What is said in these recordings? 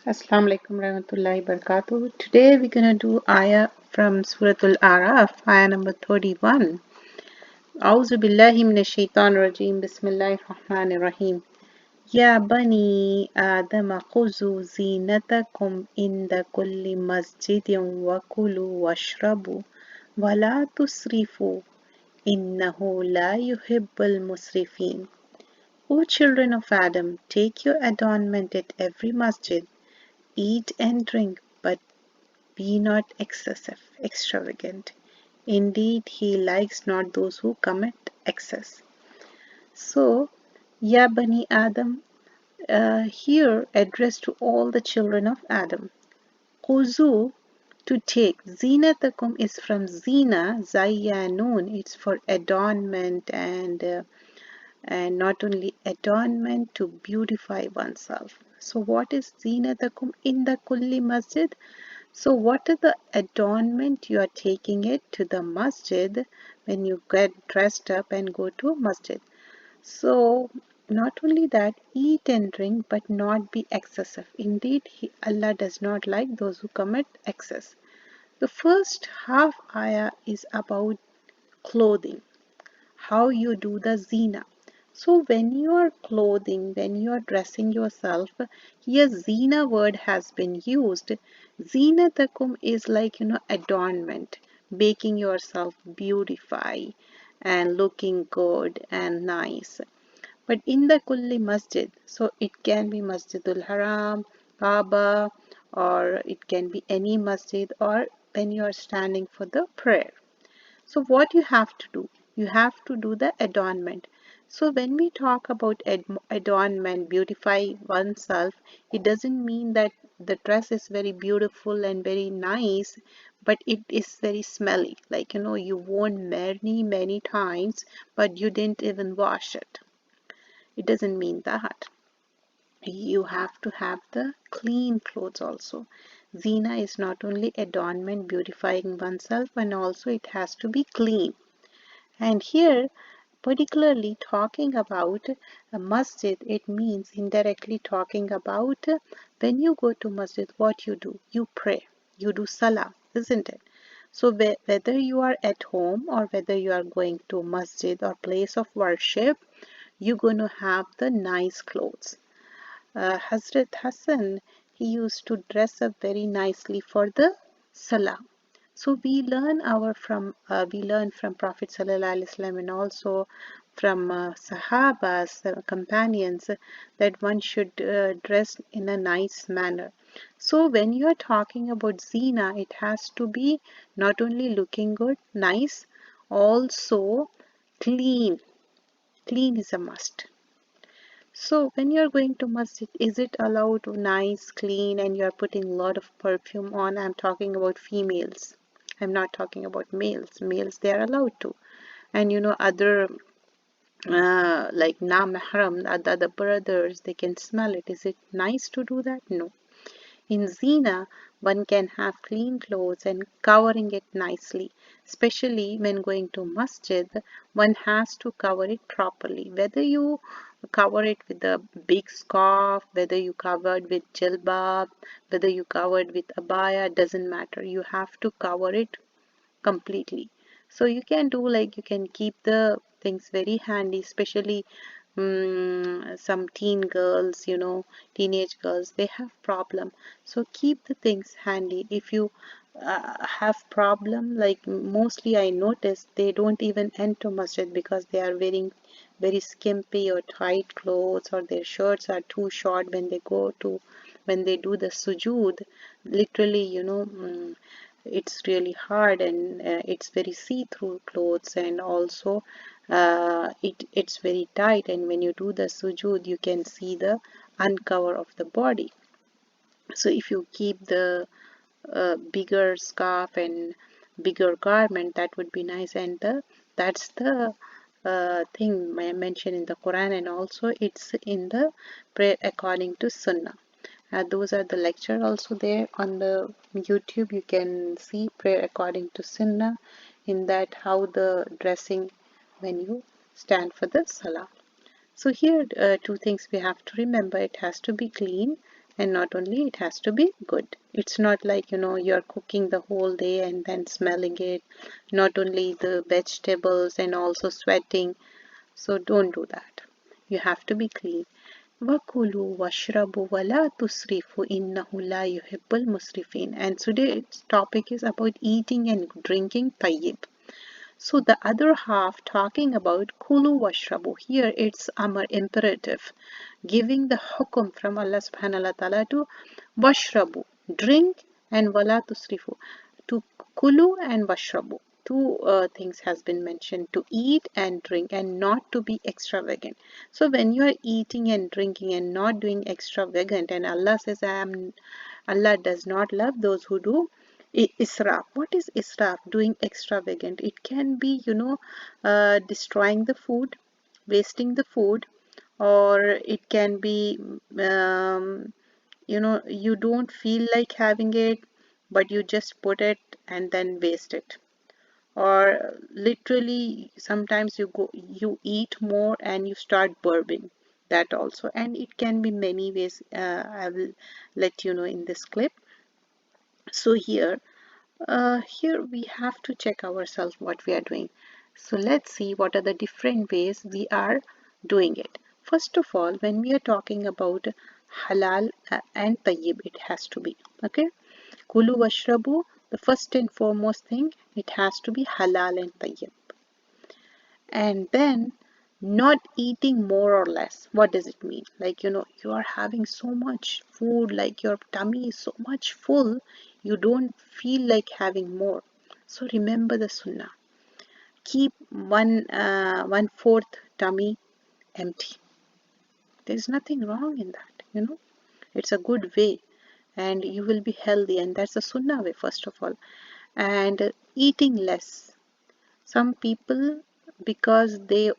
Assalamu alaikum warahmatullahi wabarakatuh. Today we're gonna do ayah from Suratul Araf, ayah number 31. A'udhu billahi minash shaitanir rajim. Bismillahir rahmanir rahim. Ya bani Adam khuzu zinatakum inda kulli masjidin wa kulu washrabu wa la tusrifu innahu la yuhibbul musrifin. O children of Adam, take your adornment at every masjid. Eat and drink, but be not excessive, extravagant. Indeed, he likes not those who commit excess. So, Ya Bani Adam, here addressed to all the children of Adam. Khuzu, to take. Zinatakum is from zina, zayyanun. It's for adornment and not only adornment, to beautify oneself. So what is zinatakum in the kulli masjid? So what is the adornment you are taking it to the masjid when you get dressed up and go to a masjid? So not only that, eat and drink, but not be excessive. Indeed, Allah does not like those who commit excess. The first half ayah is about clothing, how you do the zina. So when you are clothing, when you are dressing yourself, here zina word has been used. Zinatakum is like, adornment, making yourself beautify and looking good and nice. But in the kulli masjid, so it can be Masjidul Haram, Kaaba, or it can be any masjid, or when you are standing for the prayer. So what you have to do? You have to do the adornment. So when we talk about adornment, beautify oneself, it doesn't mean that the dress is very beautiful and very nice, but it is very smelly. Like, you worn many, many times, but you didn't even wash it. It doesn't mean that. You have to have the clean clothes also. Zina is not only adornment, beautifying oneself, and also it has to be clean. And here, particularly talking about a masjid, it means indirectly talking about when you go to masjid, what you do. You pray, you do salah, isn't it? So whether you are at home or whether you are going to masjid or place of worship, you're going to have the nice clothes. Hazrat Hassan, he used to dress up very nicely for the salah. So we learn from Prophet Sallallahu Alaihi Wasallam and also from Sahabas, companions, that one should dress in a nice manner. So when you are talking about zina, it has to be not only looking good, nice, also clean. Clean is a must. So when you're going to masjid, is it allowed to nice, clean, and you're putting a lot of perfume on? I'm talking about females. I'm not talking about males. Males, they are allowed to. And other like na mahram, the other brothers, they can smell it. Is it nice to do that? No. In Zina, one can have clean clothes and covering it nicely. Especially when going to masjid, one has to cover it properly. Whether you cover it with a big scarf, whether you covered with jilbab, whether you covered with abaya, doesn't matter. You have to cover it completely. So you can do, like, you can keep the things very handy, especially some teen girls, teenage girls, they have problem. So keep the things handy. If you have problem, like mostly I notice they don't even enter masjid because they are wearing very skimpy or tight clothes, or their shirts are too short when they do the sujood. Literally, it's really hard, and it's very see-through clothes, and also it's very tight, and when you do the sujood you can see the uncover of the body. So if you keep the bigger scarf and bigger garment, that would be nice. And that's the thing mentioned in the Quran, and also it's in the prayer according to Sunnah. Those are the lecture also there on the YouTube. You can see prayer according to Sunnah, in that how the dressing when you stand for the Salah. So here two things we have to remember. It has to be clean, and not only it has to be good. It's not like, you're cooking the whole day and then smelling it, not only the vegetables and also sweating. So don't do that. You have to be clean. وَكُلُوا وَاشْرَبُوا وَلَا تُسْرِفُوا إِنَّهُ لَا يُحِبُّ الْمُسْرِفِينَ. And today's topic is about eating and drinking tayyib. So the other half talking about kulu washrabu. Here it's amar imperative, giving the hukum from Allah subhanahu wa ta'ala to washrabu, drink, and wala tusrifu, to kulu and washrabu. Two things has been mentioned, to eat and drink and not to be extravagant. So when you are eating and drinking and not doing extravagant, and Allah says Allah does not love those who do israf. What is israf? Doing extravagant. It can be, destroying the food, wasting the food, or it can be, you don't feel like having it, but you just put it and then waste it. Or literally, sometimes you eat more and you start burping. That also, and it can be many ways. I will let you know in this clip. So here we have to check ourselves what we are doing. So let's see what are the different ways we are doing it. First of all, when we are talking about halal and tayyib, it has to be, okay? Kulu washrabu, the first and foremost thing, it has to be halal and tayyib. And then not eating more or less. What does it mean? Like, you are having so much food, like your tummy is so much full, you don't feel like having more. So remember the sunnah. Keep one fourth tummy empty. There's nothing wrong in that. It's a good way, and you will be healthy, and that's the sunnah way, first of all. And eating less. Some people, because they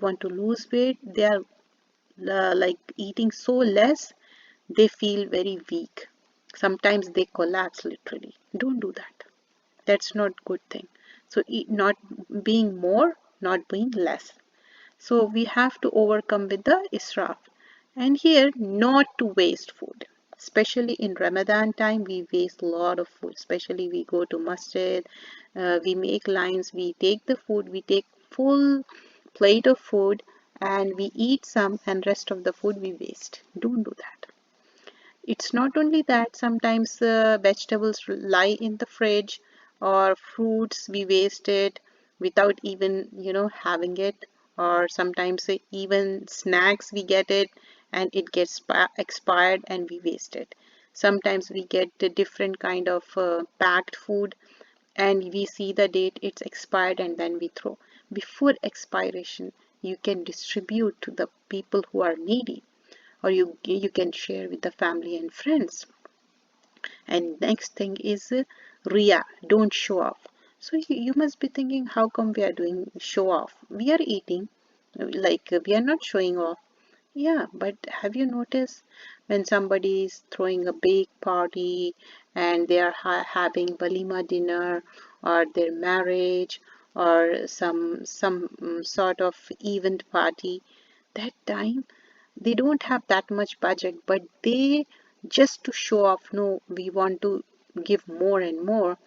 want to lose weight, they are like eating so less, they feel very weak. Sometimes they collapse literally. Don't do that. That's not good thing. So eat, not being more, not being less. So we have to overcome with the israf. And here, not to waste food. Especially in Ramadan time, we waste a lot of food. Especially we go to masjid, we make lines, we take the food, we take full plate of food, and we eat some, and rest of the food we waste. Don't do that. It's not only that, sometimes vegetables lie in the fridge, or fruits we waste it without even, having it, or sometimes even snacks we get it and it gets expired and we waste it. Sometimes we get a different kind of packed food and we see the date it's expired and then we throw. Before expiration, you can distribute to the people who are needy, or you can share with the family and friends. And next thing is Riya, don't show off. So you must be thinking, how come we are doing show off? We are eating, like we are not showing off. Yeah, but have you noticed when somebody is throwing a big party and they are having walima dinner, or their marriage, or some sort of event party, that time they don't have that much budget, but they, just to show off, no, we want to give more and more,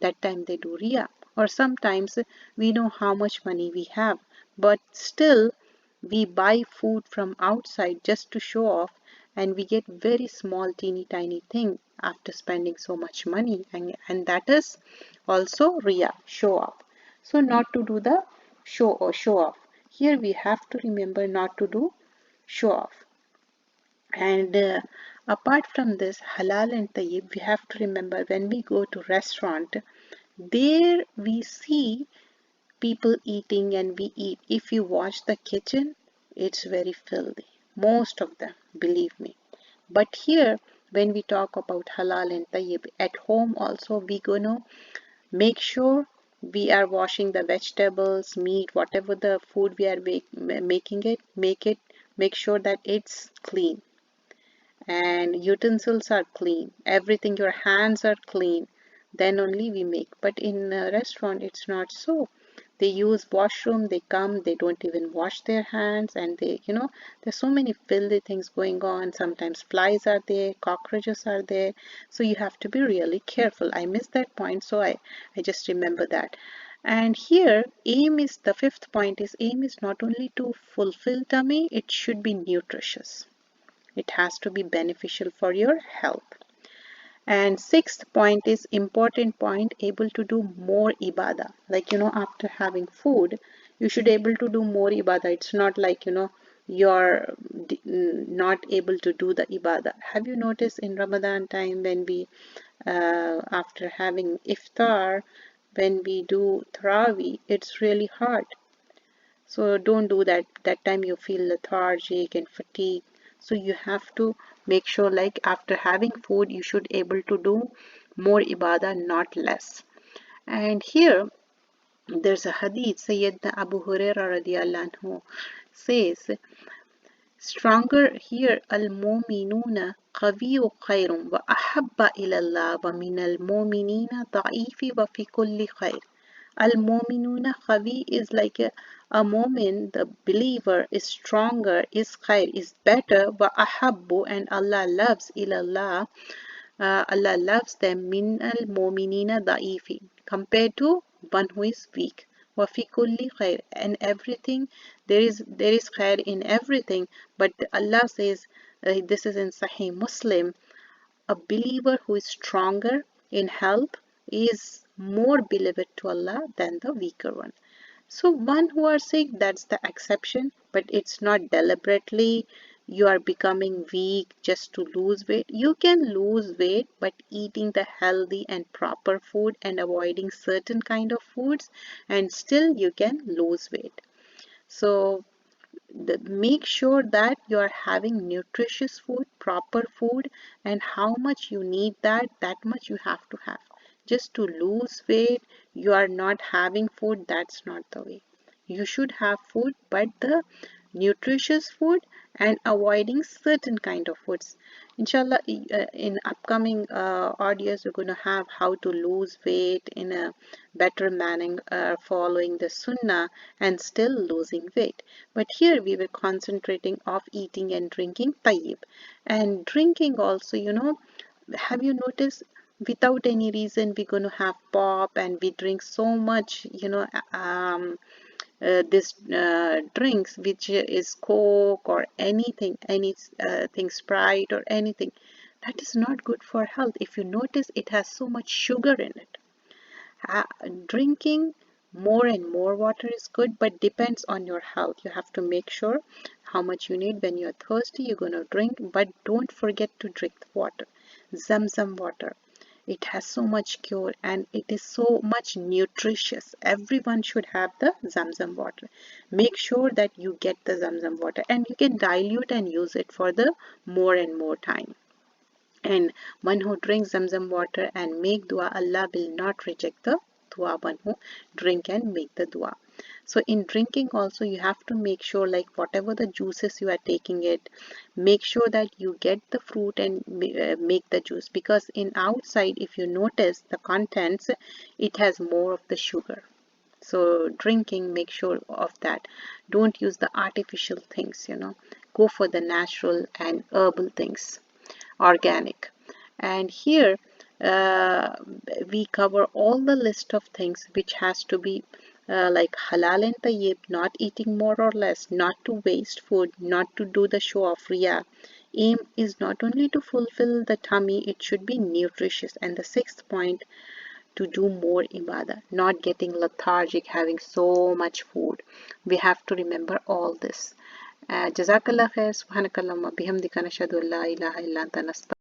that time they do riya. Or sometimes we know how much money we have, but still we buy food from outside just to show off, and we get very small teeny tiny thing after spending so much money, and that is also riya, show off. So not to do the show off. Here we have to remember not to do show off. And apart from this halal and tayyib, we have to remember when we go to restaurant, there we see people eating and we eat. If you watch the kitchen, it's very filthy. Most of them, believe me. But here, when we talk about halal and tayyib, at home also we gonna make sure we are washing the vegetables, meat, whatever the food we are making it, make sure that it's clean and utensils are clean, everything, your hands are clean, then only we make. But in a restaurant it's not so. They use washroom, they come, they don't even wash their hands, and they, there's so many filthy things going on. Sometimes flies are there, cockroaches are there, so you have to be really careful. I missed that point, so I just remember that. And here, the fifth point is aim is not only to fulfill tummy, it should be nutritious. It has to be beneficial for your health. And sixth point is important point, able to do more ibadah. Like, after having food, you should able to do more ibadah. It's not like, you're not able to do the ibadah. Have you noticed in Ramadan time when we, after having iftar, when we do Tarawih, it's really hard. So don't do that. That time you feel lethargic and fatigue. So you have to make sure like after having food, you should able to do more ibadah, not less. And here there's a hadith, Sayyidina Abu Hurairah radiallahu anhu says, stronger here al-mu'minuna qawiyu khayrun wa ahabba ila Allah wa min al-mu'minina da'ifi wa fi kulli khayr. Al-Mu'minuna Qawi is like a mu'min, the believer is stronger, is khair, is better, wa ahabbu, and Allah loves ilallah, Allah loves them min al-mu'minina da'ifi, compared to one who is weak. Wa fi kulli khair, and everything, there is khair in everything, but Allah says, this is in Sahih Muslim, a believer who is stronger in health is more beloved to Allah than the weaker one. So one who are sick, that's the exception, but it's not deliberately you are becoming weak just to lose weight. You can lose weight, but eating the healthy and proper food and avoiding certain kind of foods, and still you can lose weight. So make sure that you are having nutritious food, proper food, and how much you need that much you have to have. Just to lose weight, you are not having food, that's not the way. You should have food, but the nutritious food and avoiding certain kind of foods. Inshallah, in upcoming audios, we're going to have how to lose weight in a better manner, following the sunnah and still losing weight. But here we were concentrating of eating and drinking tayyib. And drinking also, have you noticed without any reason we're going to have pop and we drink so much, this drinks which is coke or anything, thing Sprite or anything, that is not good for health. If you notice, it has so much sugar in it. Drinking more and more water is good, but depends on your health. You have to make sure how much you need. When you're thirsty, you're going to drink, but don't forget to drink the water. Zamzam water, it has so much cure and it is so much nutritious. Everyone should have the Zamzam water. Make sure that you get the Zamzam water, and you can dilute and use it for the more and more time. And one who drinks Zamzam water and make dua, Allah will not reject the dua. One who drink and make the dua. So in drinking also, you have to make sure like whatever the juices you are taking it, make sure that you get the fruit and make the juice, because in outside, if you notice the contents, it has more of the sugar. So drinking, make sure of that. Don't use the artificial things, go for the natural and herbal things, organic. And here uh, we cover all the list of things which has to be like halal and tayyib, not eating more or less, not to waste food, not to do the show of riya. Aim is not only to fulfill the tummy, it should be nutritious. And the sixth point, to do more ibadah, not getting lethargic, having so much food. We have to remember all this. Jazakallah khair, subhanakallahumma bihamdika nashhadu an la ilaha illa anta